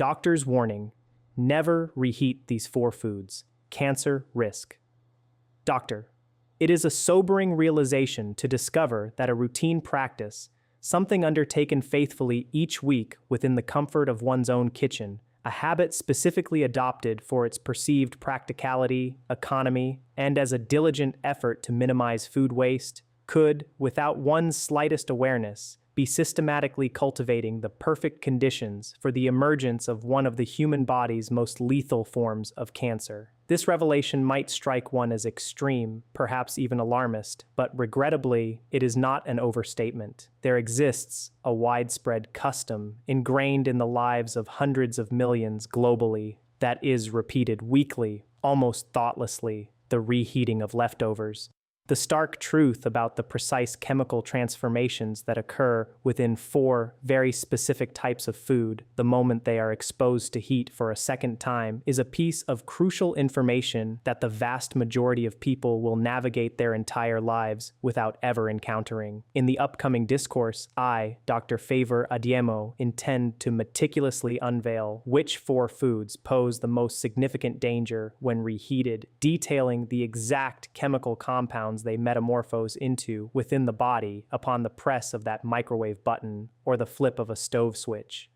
Doctor's warning: never reheat these four foods. Cancer risk. Doctor: it is a sobering realization to discover that a routine practice, something undertaken faithfully each week within the comfort of one's own kitchen, a habit specifically adopted for its perceived practicality, economy, and as a diligent effort to minimize food waste, could, without one's slightest awareness, be systematically cultivating the perfect conditions for the emergence of one of the human body's most lethal forms of cancer. This revelation might strike one as extreme, perhaps even alarmist, but regrettably, it is not an overstatement. There exists a widespread custom ingrained in the lives of hundreds of millions globally that is repeated weekly, almost thoughtlessly: the reheating of leftovers. The stark truth about the precise chemical transformations that occur within four very specific types of food the moment they are exposed to heat for a second time is a piece of crucial information that the vast majority of people will navigate their entire lives without ever encountering. In the upcoming discourse, I, Dr. Favor Adiemo, intend to meticulously unveil which four foods pose the most significant danger when reheated, detailing the exact chemical compounds they metamorphose into within the body upon the press of that microwave button or the flip of a stove switch.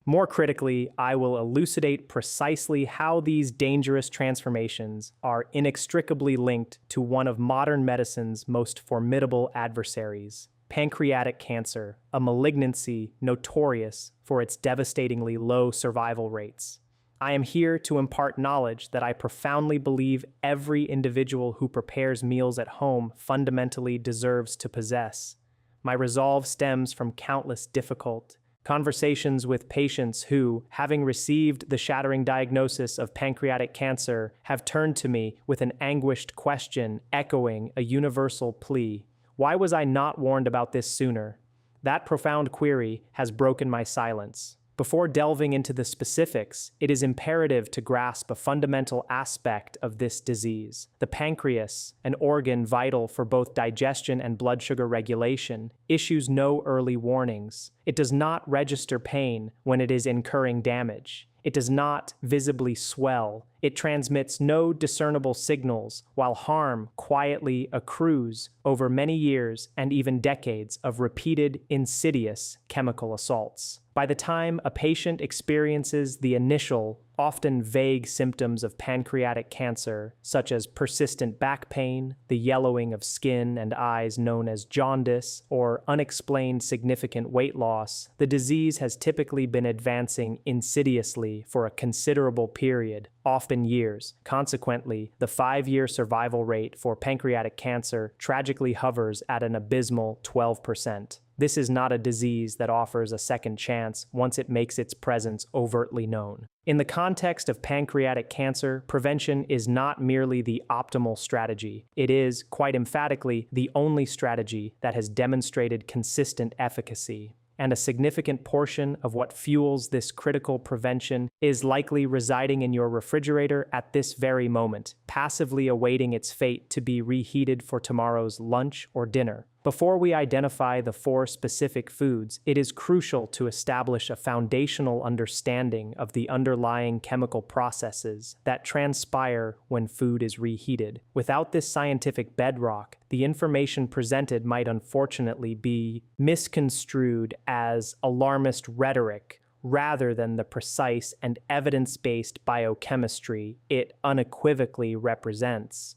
More critically, I will elucidate precisely how these dangerous transformations are inextricably linked to one of modern medicine's most formidable adversaries: pancreatic cancer, a malignancy notorious for its devastatingly low survival rates. I am here to impart knowledge that I profoundly believe every individual who prepares meals at home fundamentally deserves to possess. My resolve stems from countless difficult conversations with patients who, having received the shattering diagnosis of pancreatic cancer, have turned to me with an anguished question echoing a universal plea: why was I not warned about this sooner? That profound query has broken my silence. Before delving into the specifics, it is imperative to grasp a fundamental aspect of this disease. The pancreas, an organ vital for both digestion and blood sugar regulation, issues no early warnings. It does not register pain when it is incurring damage. It does not visibly swell. It transmits no discernible signals, while harm quietly accrues over many years and even decades of repeated, insidious chemical assaults. By the time a patient experiences the initial, often vague symptoms of pancreatic cancer, such as persistent back pain, the yellowing of skin and eyes known as jaundice, or unexplained significant weight loss, the disease has typically been advancing insidiously for a considerable period, often years. Consequently, the 5-year survival rate for pancreatic cancer tragically hovers at an abysmal 12%. This is not a disease that offers a second chance once it makes its presence overtly known. In the context of pancreatic cancer, prevention is not merely the optimal strategy. It is, quite emphatically, the only strategy that has demonstrated consistent efficacy. And a significant portion of what fuels this critical prevention is likely residing in your refrigerator at this very moment, passively awaiting its fate to be reheated for tomorrow's lunch or dinner. Before we identify the 4 specific foods, it is crucial to establish a foundational understanding of the underlying chemical processes that transpire when food is reheated. Without this scientific bedrock, the information presented might unfortunately be misconstrued as alarmist rhetoric rather than the precise and evidence-based biochemistry it unequivocally represents.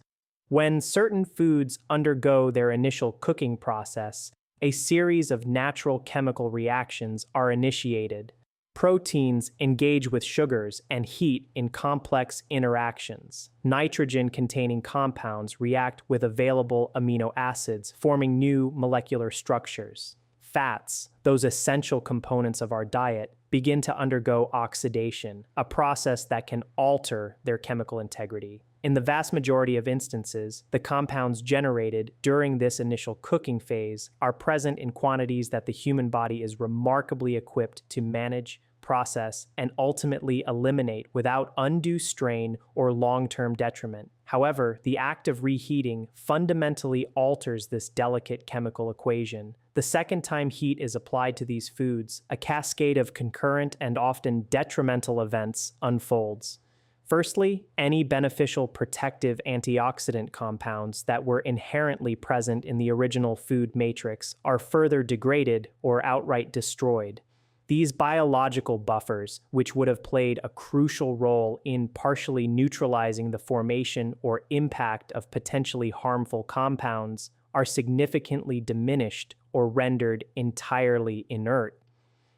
When certain foods undergo their initial cooking process, a series of natural chemical reactions are initiated. Proteins engage with sugars and heat in complex interactions. Nitrogen-containing compounds react with available amino acids, forming new molecular structures. Fats, those essential components of our diet, begin to undergo oxidation, a process that can alter their chemical integrity. In the vast majority of instances, the compounds generated during this initial cooking phase are present in quantities that the human body is remarkably equipped to manage, process, and ultimately eliminate without undue strain or long-term detriment. However, the act of reheating fundamentally alters this delicate chemical equation. The The second time heat is applied to these foods, a cascade of concurrent and often detrimental events unfolds. Firstly, any beneficial protective antioxidant compounds that were inherently present in the original food matrix are further degraded or outright destroyed. These biological buffers, which would have played a crucial role in partially neutralizing the formation or impact of potentially harmful compounds, are significantly diminished or rendered entirely inert.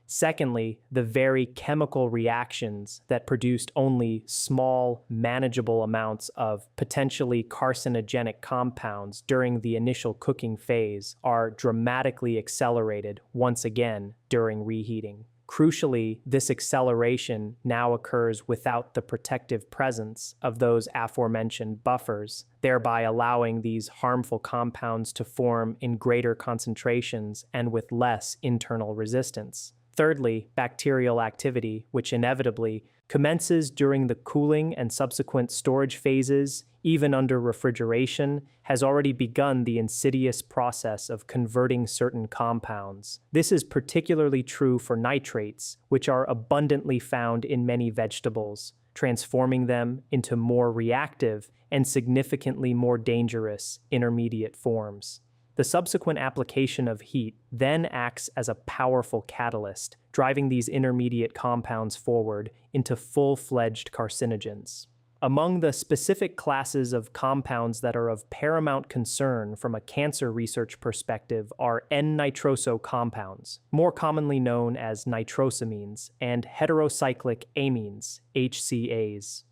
Secondly, the very chemical reactions that produced only small, manageable amounts of potentially carcinogenic compounds during the initial cooking phase are dramatically accelerated once again during reheating. Crucially, this acceleration now occurs without the protective presence of those aforementioned buffers, thereby allowing these harmful compounds to form in greater concentrations and with less internal resistance. Thirdly, bacterial activity, which inevitably commences during the cooling and subsequent storage phases, even under refrigeration, has already begun the insidious process of converting certain compounds. This is particularly true for nitrates, which are abundantly found in many vegetables, transforming them into more reactive and significantly more dangerous intermediate forms. The subsequent application of heat then acts as a powerful catalyst, driving these intermediate compounds forward into full-fledged carcinogens. Among the specific classes of compounds that are of paramount concern from a cancer research perspective are N-nitroso compounds, more commonly known as nitrosamines, and heterocyclic amines, HCAs.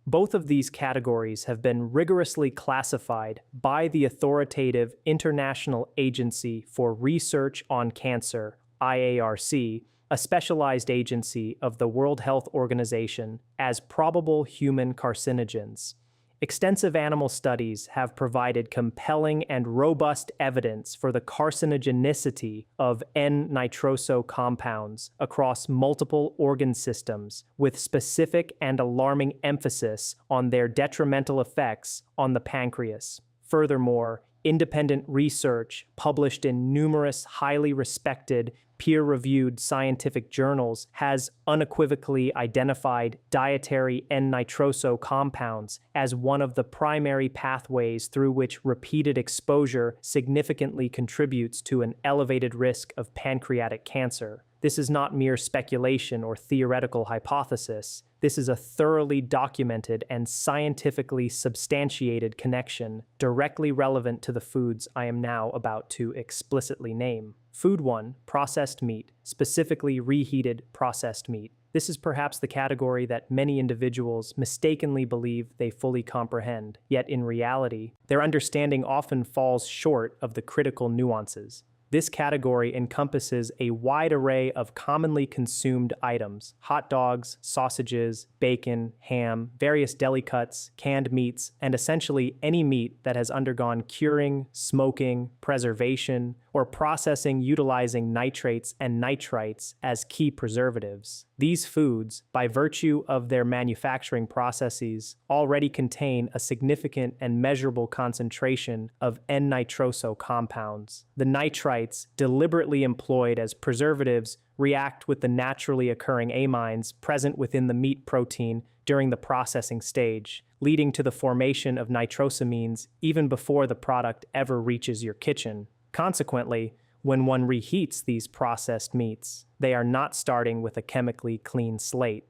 Both of these categories have been rigorously classified by the authoritative International Agency for Research on Cancer, IARC, a specialized agency of the World Health Organization, as probable human carcinogens. Extensive animal studies have provided compelling and robust evidence for the carcinogenicity of N-nitroso compounds across multiple organ systems, with specific and alarming emphasis on their detrimental effects on the pancreas. Furthermore, independent research published in numerous highly respected peer-reviewed scientific journals has unequivocally identified dietary N-nitroso compounds as one of the primary pathways through which repeated exposure significantly contributes to an elevated risk of pancreatic cancer. This is not mere speculation or theoretical hypothesis. This is a thoroughly documented and scientifically substantiated connection directly relevant to the foods I am now about to explicitly name. Food 1, processed meat, specifically reheated processed meat. This is perhaps the category that many individuals mistakenly believe they fully comprehend, yet in reality, their understanding often falls short of the critical nuances. This category encompasses a wide array of commonly consumed items: hot dogs, sausages, bacon, ham, various deli cuts, canned meats, and essentially any meat that has undergone curing, smoking, preservation, or processing utilizing nitrates and nitrites as key preservatives. These foods, by virtue of their manufacturing processes, already contain a significant and measurable concentration of N-nitroso compounds. The nitrites, deliberately employed as preservatives, react with the naturally occurring amines present within the meat protein during the processing stage, leading to the formation of nitrosamines even before the product ever reaches your kitchen. Consequently, when one reheats these processed meats, they are not starting with a chemically clean slate.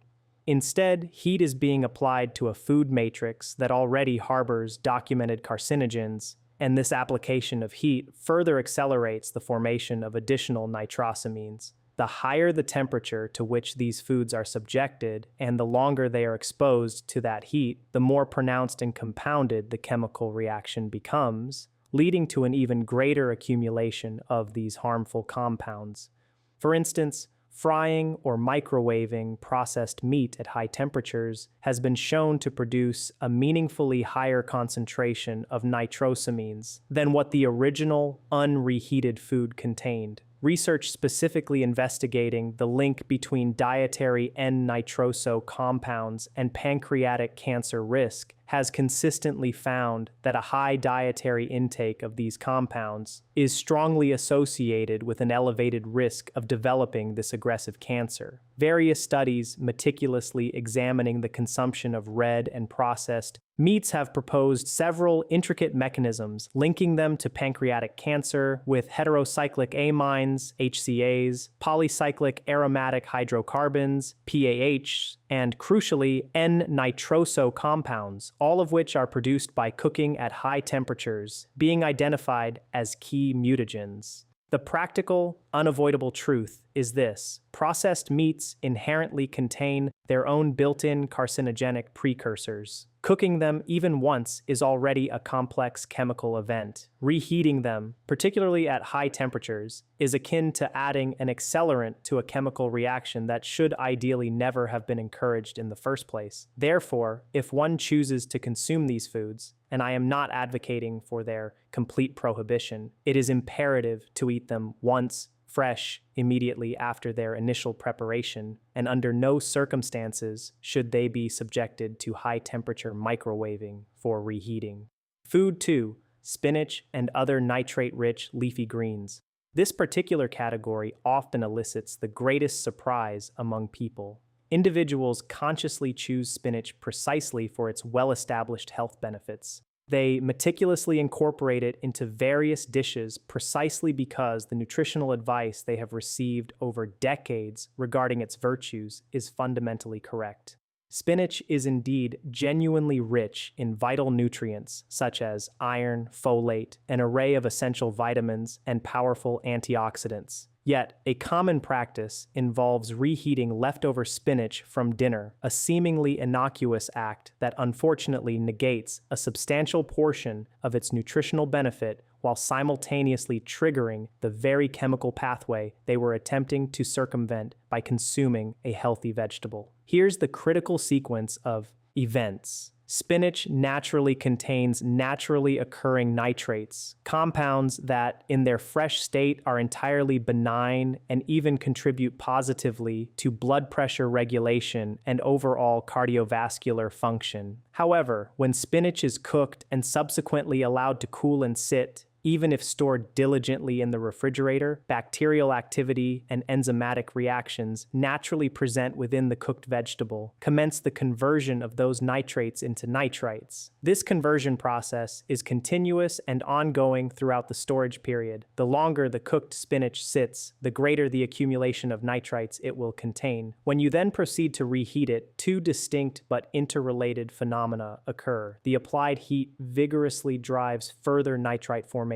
Instead, heat is being applied to a food matrix that already harbors documented carcinogens, and this application of heat further accelerates the formation of additional nitrosamines. The higher the temperature to which these foods are subjected, and the longer they are exposed to that heat, the more pronounced and compounded the chemical reaction becomes, leading to an even greater accumulation of these harmful compounds. For instance, frying or microwaving processed meat at high temperatures has been shown to produce a meaningfully higher concentration of nitrosamines than what the original unreheated food contained. Research specifically investigating the link between dietary N-nitroso compounds and pancreatic cancer risk has consistently found that a high dietary intake of these compounds is strongly associated with an elevated risk of developing this aggressive cancer. Various studies meticulously examining the consumption of red and processed meats have proposed several intricate mechanisms linking them to pancreatic cancer with heterocyclic amines, HCAs, polycyclic aromatic hydrocarbons, PAH, and crucially, N-nitroso compounds, all of which are produced by cooking at high temperatures, being identified as key mutagens. The practical, unavoidable truth is this: processed meats inherently contain their own built-in carcinogenic precursors. Cooking them even once is already a complex chemical event. Reheating them, particularly at high temperatures, is akin to adding an accelerant to a chemical reaction that should ideally never have been encouraged in the first place. Therefore, if one chooses to consume these foods, and I am not advocating for their complete prohibition, it is imperative to eat them once, fresh, immediately after their initial preparation, and under no circumstances should they be subjected to high-temperature microwaving for reheating. Food 2. Spinach and other nitrate-rich leafy greens. This particular category often elicits the greatest surprise among people. Individuals consciously choose spinach precisely for its well-established health benefits. They meticulously incorporate it into various dishes precisely because the nutritional advice they have received over decades regarding its virtues is fundamentally correct. Spinach is indeed genuinely rich in vital nutrients such as iron, folate, an array of essential vitamins, and powerful antioxidants. Yet, a common practice involves reheating leftover spinach from dinner, a seemingly innocuous act that unfortunately negates a substantial portion of its nutritional benefit while simultaneously triggering the very chemical pathway they were attempting to circumvent by consuming a healthy vegetable. Here's the critical sequence of events. Spinach naturally contains naturally occurring nitrates, compounds that, in their fresh state, are entirely benign and even contribute positively to blood pressure regulation and overall cardiovascular function. However, when spinach is cooked and subsequently allowed to cool and sit, even if stored diligently in the refrigerator, bacterial activity and enzymatic reactions naturally present within the cooked vegetable, commence the conversion of those nitrates into nitrites. This conversion process is continuous and ongoing throughout the storage period. The longer the cooked spinach sits, the greater the accumulation of nitrites it will contain. When you then proceed to reheat it, two distinct but interrelated phenomena occur. The applied heat vigorously drives further nitrite formation,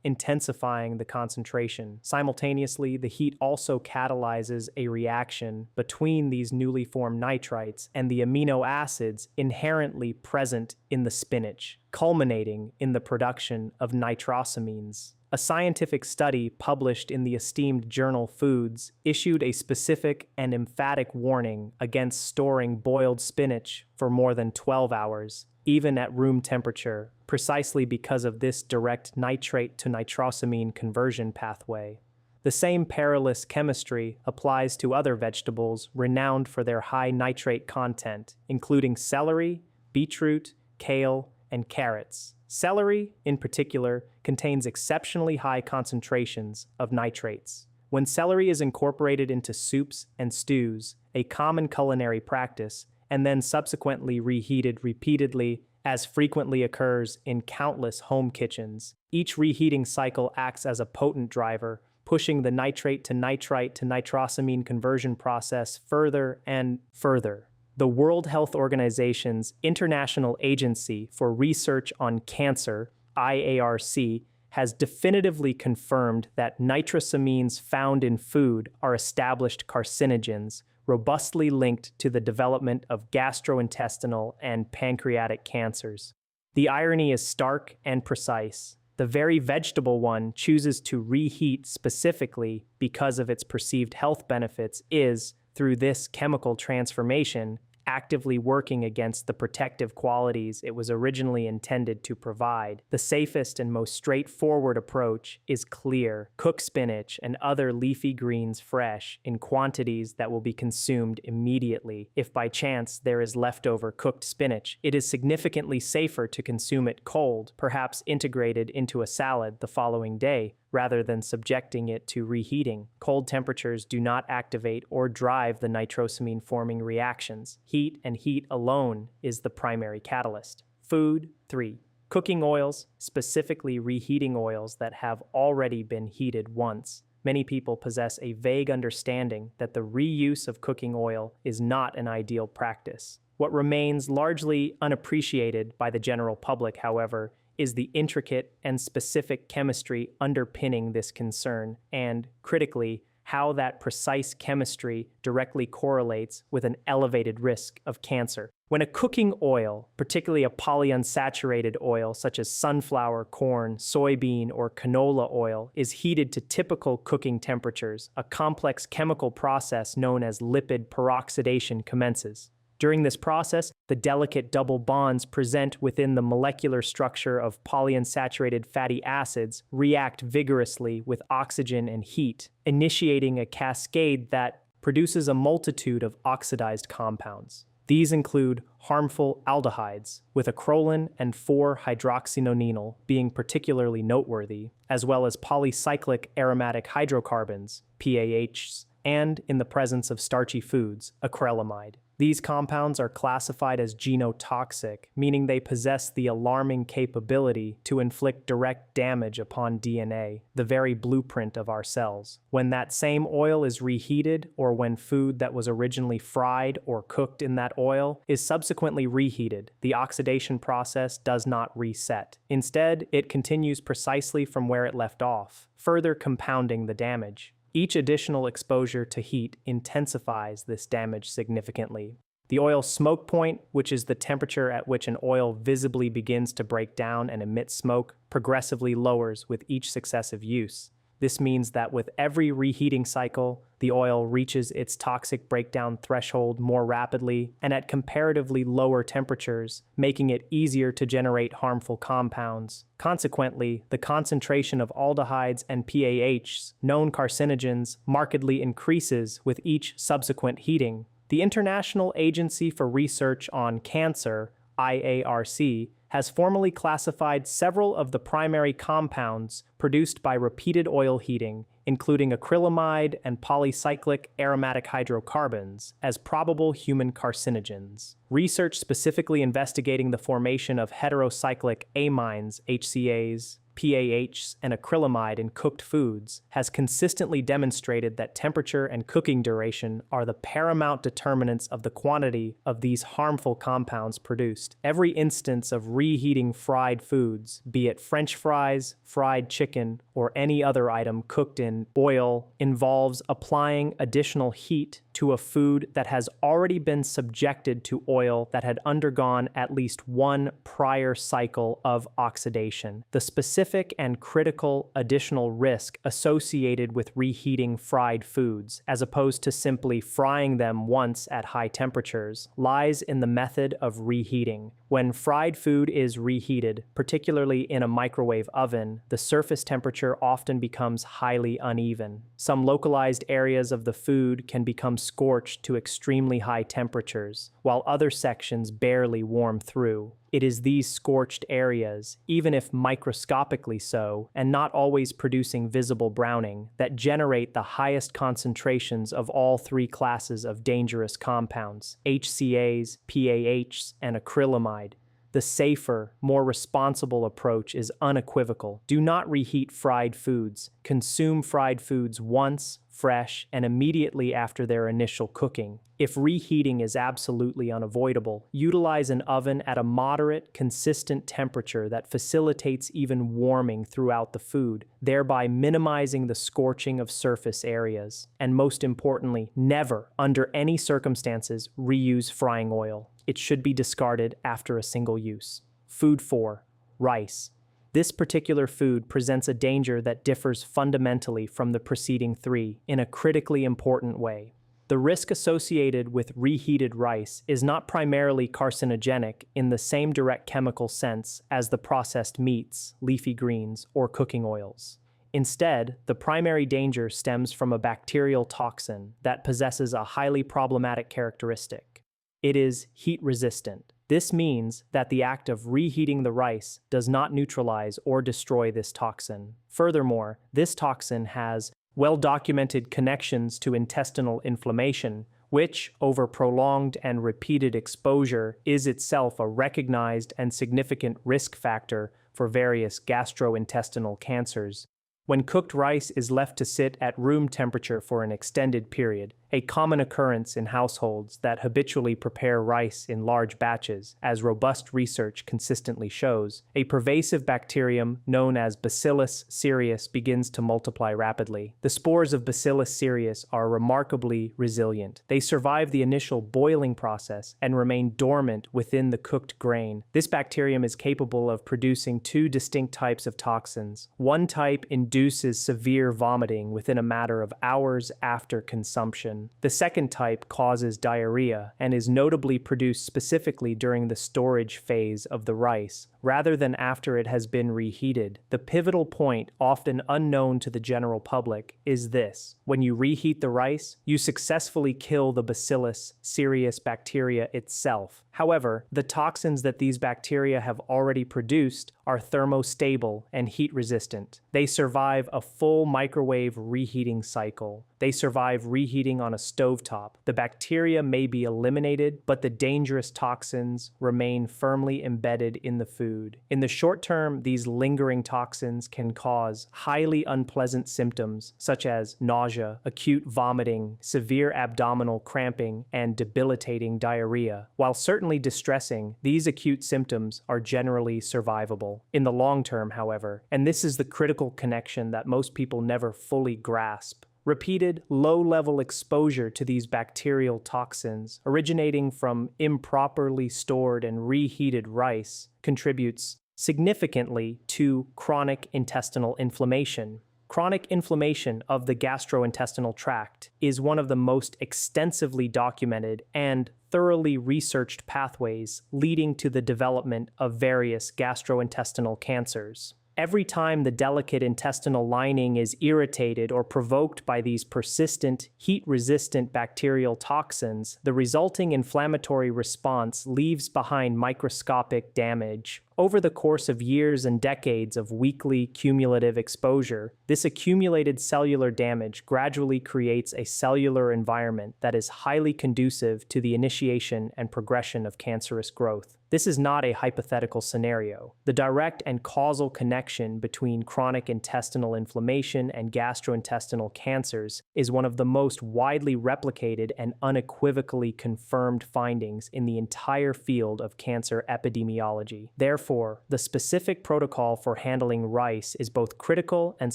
intensifying the concentration. Simultaneously, the heat also catalyzes a reaction between these newly formed nitrites and the amino acids inherently present in the spinach, culminating in the production of nitrosamines. A scientific study published in the esteemed journal Foods issued a specific and emphatic warning against storing boiled spinach for more than 12 hours, even at room temperature, precisely because of this direct nitrate to nitrosamine conversion pathway. The same perilous chemistry applies to other vegetables renowned for their high nitrate content, including celery, beetroot, kale, and carrots. Celery, in particular, contains exceptionally high concentrations of nitrates. When celery is incorporated into soups and stews, a common culinary practice, and then subsequently reheated repeatedly, as frequently occurs in countless home kitchens, each reheating cycle acts as a potent driver, pushing the nitrate to nitrite to nitrosamine conversion process further and further. The World Health Organization's International Agency for Research on Cancer, IARC, has definitively confirmed that nitrosamines found in food are established carcinogens, robustly linked to the development of gastrointestinal and pancreatic cancers. The irony is stark and precise. The very vegetable one chooses to reheat specifically because of its perceived health benefits is, through this chemical transformation, actively working against the protective qualities it was originally intended to provide. The safest and most straightforward approach is clear. Cook spinach and other leafy greens fresh in quantities that will be consumed immediately. If by chance there is leftover cooked spinach, it is significantly safer to consume it cold, perhaps integrated into a salad the following day, rather than subjecting it to reheating. Cold temperatures do not activate or drive the nitrosamine-forming reactions. Heat and heat alone is the primary catalyst. Food. 3. Cooking oils, specifically reheating oils that have already been heated once. Many people possess a vague understanding that the reuse of cooking oil is not an ideal practice. What remains largely unappreciated by the general public, however, is the intricate and specific chemistry underpinning this concern, and, critically, how that precise chemistry directly correlates with an elevated risk of cancer. When a cooking oil, particularly a polyunsaturated oil such as sunflower, corn, soybean, or canola oil, is heated to typical cooking temperatures, a complex chemical process known as lipid peroxidation commences. During this process, the delicate double bonds present within the molecular structure of polyunsaturated fatty acids react vigorously with oxygen and heat, initiating a cascade that produces a multitude of oxidized compounds. These include harmful aldehydes, with acrolein and 4-hydroxynonenal being particularly noteworthy, as well as polycyclic aromatic hydrocarbons, PAHs, and, in the presence of starchy foods, acrylamide. These compounds are classified as genotoxic, meaning they possess the alarming capability to inflict direct damage upon DNA, the very blueprint of our cells. When that same oil is reheated, or when food that was originally fried or cooked in that oil is subsequently reheated, the oxidation process does not reset. Instead, it continues precisely from where it left off, further compounding the damage. Each additional exposure to heat intensifies this damage significantly. The oil smoke point, which is the temperature at which an oil visibly begins to break down and emit smoke, progressively lowers with each successive use. This means that with every reheating cycle, the oil reaches its toxic breakdown threshold more rapidly and at comparatively lower temperatures, making it easier to generate harmful compounds. Consequently, the concentration of aldehydes and PAHs, known carcinogens, markedly increases with each subsequent heating. The International Agency for Research on Cancer, IARC, has formally classified several of the primary compounds produced by repeated oil heating, including acrylamide and polycyclic aromatic hydrocarbons, as probable human carcinogens. Research specifically investigating the formation of heterocyclic amines, HCAs, PAHs, and acrylamide in cooked foods has consistently demonstrated that temperature and cooking duration are the paramount determinants of the quantity of these harmful compounds produced. Every instance of reheating fried foods, be it French fries, fried chicken, or any other item cooked in oil, involves applying additional heat to a food that has already been subjected to oil that had undergone at least one prior cycle of oxidation. The specific and critical additional risk associated with reheating fried foods, as opposed to simply frying them once at high temperatures, lies in the method of reheating. When fried food is reheated, particularly in a microwave oven, the surface temperature often becomes highly uneven. Some localized areas of the food can become scorched to extremely high temperatures, while other sections barely warm through. It is these scorched areas, even if microscopically so, and not always producing visible browning, that generate the highest concentrations of all three classes of dangerous compounds, HCAs, PAHs, and acrylamide. The safer, more responsible approach is unequivocal. Do not reheat fried foods. Consume fried foods once, fresh, and immediately after their initial cooking. If reheating is absolutely unavoidable, utilize an oven at a moderate, consistent temperature that facilitates even warming throughout the food, thereby minimizing the scorching of surface areas. And most importantly, never, under any circumstances, reuse frying oil. It should be discarded after a single use. Food 4. Rice. This particular food presents a danger that differs fundamentally from the preceding three in a critically important way. The risk associated with reheated rice is not primarily carcinogenic in the same direct chemical sense as the processed meats, leafy greens, or cooking oils. Instead, the primary danger stems from a bacterial toxin that possesses a highly problematic characteristic. It is heat resistant. This means that the act of reheating the rice does not neutralize or destroy this toxin. Furthermore, this toxin has well-documented connections to intestinal inflammation, which, over prolonged and repeated exposure, is itself a recognized and significant risk factor for various gastrointestinal cancers. When cooked rice is left to sit at room temperature for an extended period, a common occurrence in households that habitually prepare rice in large batches, as robust research consistently shows, a pervasive bacterium known as Bacillus cereus begins to multiply rapidly. The spores of Bacillus cereus are remarkably resilient. They survive the initial boiling process and remain dormant within the cooked grain. This bacterium is capable of producing two distinct types of toxins. One type induces severe vomiting within a matter of hours after consumption. The second type causes diarrhea and is notably produced specifically during the storage phase of the rice, rather than after it has been reheated. The pivotal point, often unknown to the general public, is this. When you reheat the rice, you successfully kill the Bacillus cereus bacteria itself. However, the toxins that these bacteria have already produced are thermostable and heat resistant. They survive a full microwave reheating cycle. They survive reheating on a stovetop. The bacteria may be eliminated, but the dangerous toxins remain firmly embedded in the food. In the short term, these lingering toxins can cause highly unpleasant symptoms such as nausea, acute vomiting, severe abdominal cramping, and debilitating diarrhea. While certainly distressing, these acute symptoms are generally survivable. In the long term, however, and this is the critical connection that most people never fully grasp, repeated low-level exposure to these bacterial toxins originating from improperly stored and reheated rice contributes significantly to chronic intestinal inflammation. Chronic inflammation of the gastrointestinal tract is one of the most extensively documented and thoroughly researched pathways leading to the development of various gastrointestinal cancers. Every time the delicate intestinal lining is irritated or provoked by these persistent, heat-resistant bacterial toxins, the resulting inflammatory response leaves behind microscopic damage. Over the course of years and decades of weekly cumulative exposure, this accumulated cellular damage gradually creates a cellular environment that is highly conducive to the initiation and progression of cancerous growth. This is not a hypothetical scenario. The direct and causal connection between chronic intestinal inflammation and gastrointestinal cancers is one of the most widely replicated and unequivocally confirmed findings in the entire field of cancer epidemiology. Therefore, the specific protocol for handling rice is both critical and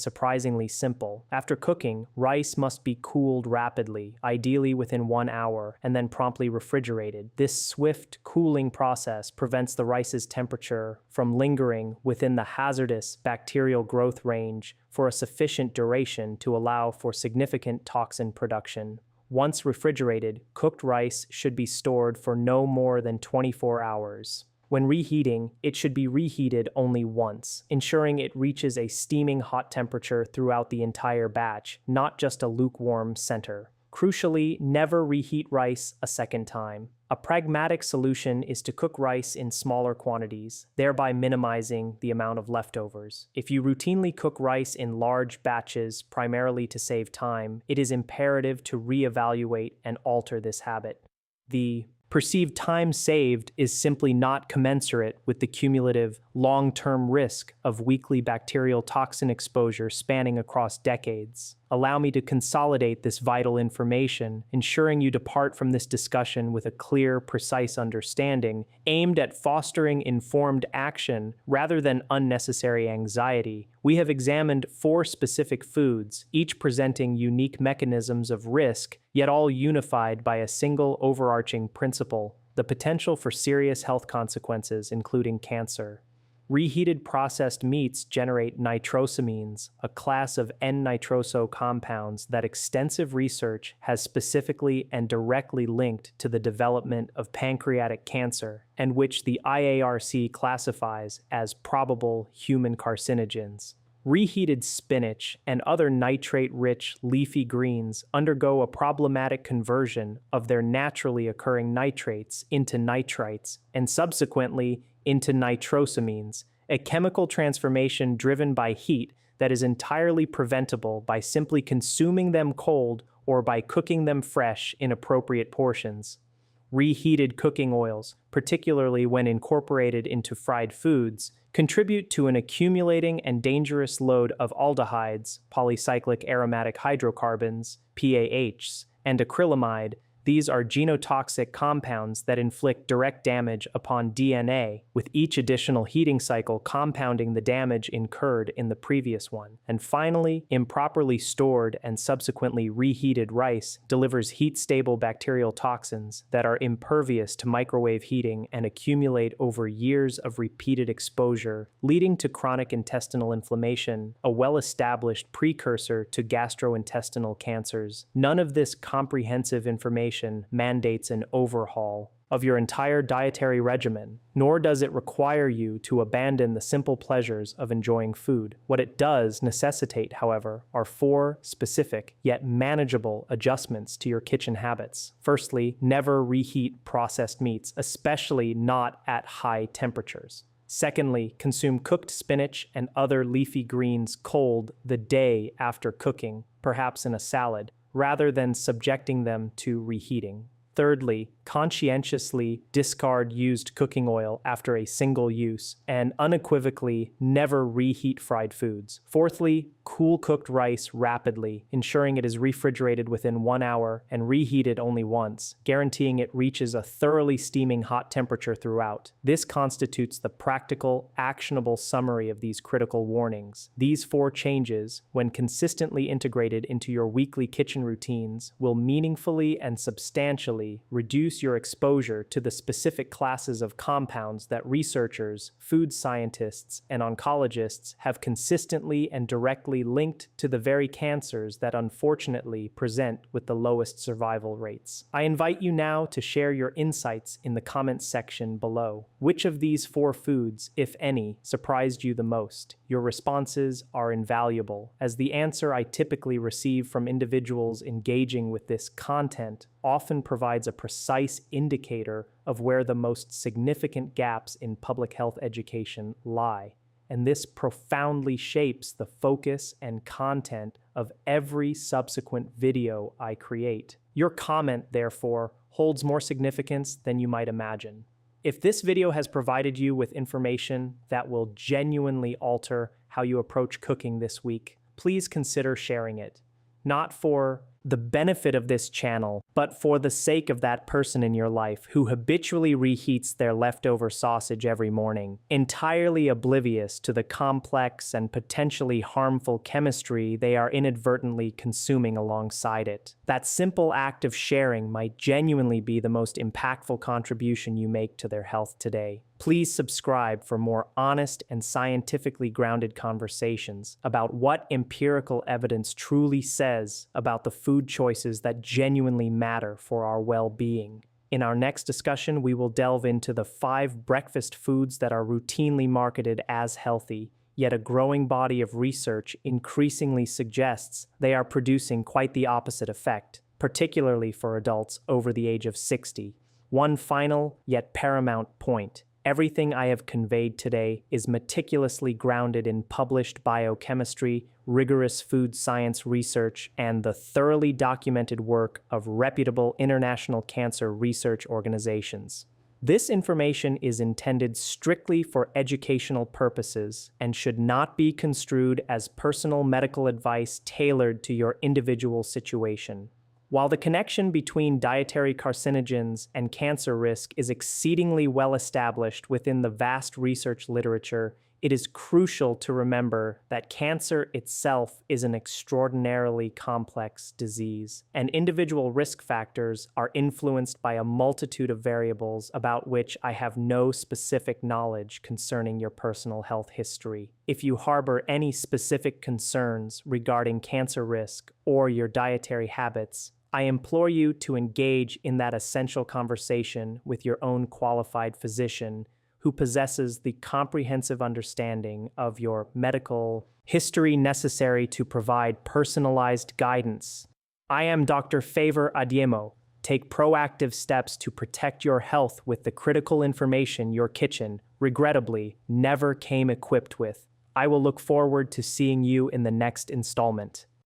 surprisingly simple. After cooking, rice must be cooled rapidly, ideally within 1 hour, and then promptly refrigerated. This swift cooling process prevents the rice's temperature from lingering within the hazardous bacterial growth range for a sufficient duration to allow for significant toxin production. Once refrigerated, cooked rice should be stored for no more than 24 hours. When reheating, it should be reheated only once, ensuring it reaches a steaming hot temperature throughout the entire batch, not just a lukewarm center. Crucially, never reheat rice a second time. A pragmatic solution is to cook rice in smaller quantities, thereby minimizing the amount of leftovers. If you routinely cook rice in large batches primarily to save time, it is imperative to reevaluate and alter this habit. The perceived time saved is simply not commensurate with the cumulative, long-term risk of weekly bacterial toxin exposure spanning across decades. Allow me to consolidate this vital information, ensuring you depart from this discussion with a clear, precise understanding aimed at fostering informed action rather than unnecessary anxiety. We have examined 4 specific foods, each presenting unique mechanisms of risk, yet all unified by a single overarching principle: the potential for serious health consequences, including cancer. Reheated processed meats generate nitrosamines, a class of N-nitroso compounds that extensive research has specifically and directly linked to the development of pancreatic cancer, and which the IARC classifies as probable human carcinogens. Reheated spinach and other nitrate-rich leafy greens undergo a problematic conversion of their naturally occurring nitrates into nitrites and subsequently into nitrosamines, a chemical transformation driven by heat that is entirely preventable by simply consuming them cold or by cooking them fresh in appropriate portions. Reheated cooking oils, particularly when incorporated into fried foods, contribute to an accumulating and dangerous load of aldehydes, polycyclic aromatic hydrocarbons, PAHs, and acrylamide. These are genotoxic compounds that inflict direct damage upon DNA, with each additional heating cycle compounding the damage incurred in the previous one. And finally, improperly stored and subsequently reheated rice delivers heat-stable bacterial toxins that are impervious to microwave heating and accumulate over years of repeated exposure, leading to chronic intestinal inflammation, a well-established precursor to gastrointestinal cancers. None of this comprehensive information mandates an overhaul of your entire dietary regimen, nor does it require you to abandon the simple pleasures of enjoying food. What it does necessitate, however, are 4 specific yet manageable adjustments to your kitchen habits. Firstly, never reheat processed meats, especially not at high temperatures. Secondly, consume cooked spinach and other leafy greens cold the day after cooking, perhaps in a salad, rather than subjecting them to reheating. Thirdly, conscientiously discard used cooking oil after a single use and unequivocally never reheat fried foods. Fourthly, cool cooked rice rapidly, ensuring it is refrigerated within 1 hour and reheated only once, guaranteeing it reaches a thoroughly steaming hot temperature throughout. This constitutes the practical, actionable summary of these critical warnings. These 4 changes, when consistently integrated into your weekly kitchen routines, will meaningfully and substantially reduce your exposure to the specific classes of compounds that researchers, food scientists, and oncologists have consistently and directly linked to the very cancers that unfortunately present with the lowest survival rates. I invite you now to share your insights in the comments section below. Which of these 4 foods, if any, surprised you the most? Your responses are invaluable, as the answer I typically receive from individuals engaging with this content often provides a precise indicator of where the most significant gaps in public health education lie. And this profoundly shapes the focus and content of every subsequent video I create. Your comment, therefore, holds more significance than you might imagine. If this video has provided you with information that will genuinely alter how you approach cooking this week, please consider sharing it. Not for the benefit of this channel, but for the sake of that person in your life who habitually reheats their leftover sausage every morning, entirely oblivious to the complex and potentially harmful chemistry they are inadvertently consuming alongside it. That simple act of sharing might genuinely be the most impactful contribution you make to their health today. Please subscribe for more honest and scientifically grounded conversations about what empirical evidence truly says about the food choices that genuinely matter for our well-being. In our next discussion, we will delve into the 5 breakfast foods that are routinely marketed as healthy, yet a growing body of research increasingly suggests they are producing quite the opposite effect, particularly for adults over the age of 60. One final, yet paramount point. Everything I have conveyed today is meticulously grounded in published biochemistry, rigorous food science research, and the thoroughly documented work of reputable international cancer research organizations. This information is intended strictly for educational purposes and should not be construed as personal medical advice tailored to your individual situation. While the connection between dietary carcinogens and cancer risk is exceedingly well established within the vast research literature, It is crucial to remember that cancer itself is an extraordinarily complex disease, and individual risk factors are influenced by a multitude of variables about which I have no specific knowledge concerning your personal health history. If you harbor any specific concerns regarding cancer risk or your dietary habits, I implore you to engage in that essential conversation with your own qualified physician who possesses the comprehensive understanding of your medical history necessary to provide personalized guidance. I am Dr. Favor Adiemo. Take proactive steps to protect your health with the critical information your kitchen, regrettably, never came equipped with. I will look forward to seeing you in the next installment.